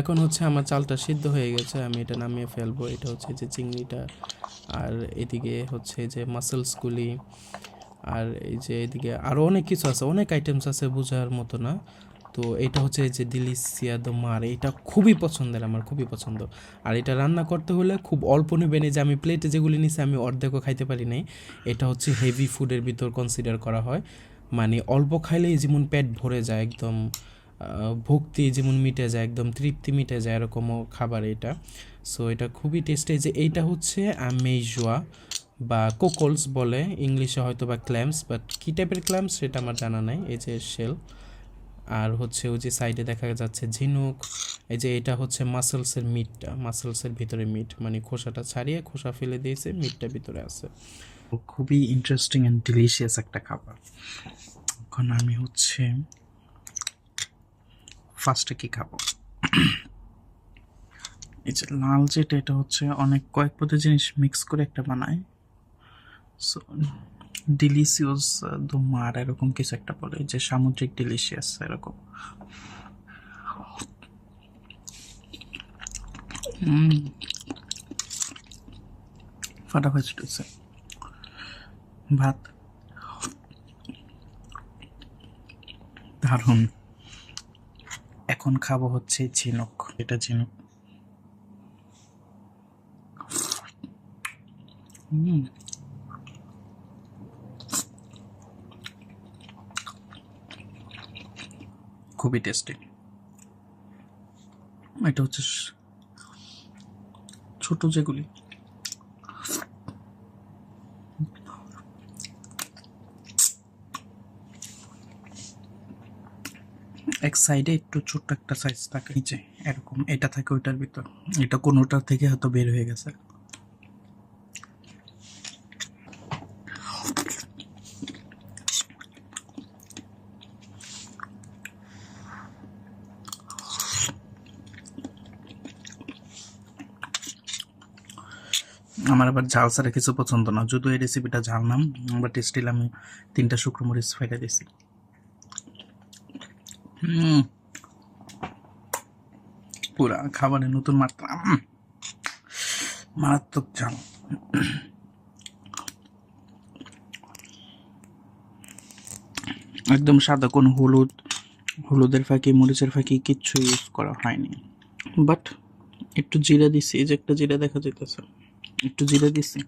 এখন হচ্ছে আমার চালটা সিদ্ধ হয়ে গেছে, আমি এটা নামিয়ে ফেলবো। এটা হচ্ছে যে চিংড়িটা, আর এদিকে হচ্ছে যে মাসেলসগুলি, আর এই যে এদিকে আরও অনেক কিছু আছে, অনেক আইটেমস আছে বোঝার মতো না। তো এটা হচ্ছে যে ডিলিসিয়া দো মার, এটা খুবই পছন্দের, আমার খুবই পছন্দ। আর এটা রান্না করতে হলে খুব অল্প নেবেন। এই যে আমি প্লেটে যেগুলি নিছি আমি অর্ধেকও খাইতে পারি নাই। এটা হচ্ছে হেভি ফুডের ভিতর কনসিডার করা হয়, মানে অল্প খাইলেই যেমন পেট ভরে যায় একদম, ভক্তি যেমন মিটে যায়, একদম তৃপ্তি মিটে যায়, এরকমও খাবার এটা। সো এটা খুবই টেস্টি। যে এইটা হচ্ছে মেইজোয়া বা কোকলস বলে ইংলিশে, হয়তো বা ক্ল্যাম্পস, বাট কী টাইপের ক্ল্যাম্পস সেটা আমার জানা নাই। এই যে শেল, আর হচ্ছে ওই যে সাইডে দেখা যাচ্ছে ঝিনুক। এই যে এটা হচ্ছে মাসেলসের মিটটা, মাসেলসের ভিতরে মিট, মানে খোসাটা ছাড়িয়ে খোসা ফেলে দিয়েছে, মিটটা ভিতরে আছে। খুবই ইন্টারেস্টিং অ্যান্ড ডিলিশিয়াস একটা খাবার। এখন আমি হচ্ছে ফার্স্টে কি খাবো, এই যে লাল যেটা, এটা হচ্ছে অনেক কয়েক পদের জিনিস মিক্স করে একটা বানায়। সো ডিলিশিয়াস দো মার এরকম কিছু একটা বলে, যে সামুদ্রিক ডিলিশিয়াস এরকম। ফাটাফাটি হচ্ছে ভাত, দারুণ। এখন খাবো হচ্ছে ঝিনুক, এটা ঝিনুক। খুবই টেস্টি। এটা হচ্ছে ছোট যেগুলি, এক সাইডে একটু ছোট্ট একটা সাইজ থাকে, নিচে এরকম এটা থাকে ওইটার ভিতর, এটা কোনোটার থেকে হয়তো বের হয়ে গেছে। আমার আবার ঝাল ছাড়া কিছু পছন্দ না, যদিও এই রেসিপিটা ঝাল নাম, আবার টেস্টিল আমি 3টা শুকনো মরিচ ফেলে দিছি। পুরা খাবারের নতুন মাত্রা, মারাত্মক ঝাল। একদম সাদা, কোনো হলুদের ফাঁকি, মরিচের ফাঁকি কিচ্ছু ইউজ করা হয়নি। বাট একটু জিরা দিছি, এই যে একটা জিরা দেখা যেতেছে, একটু জিরা দিছি।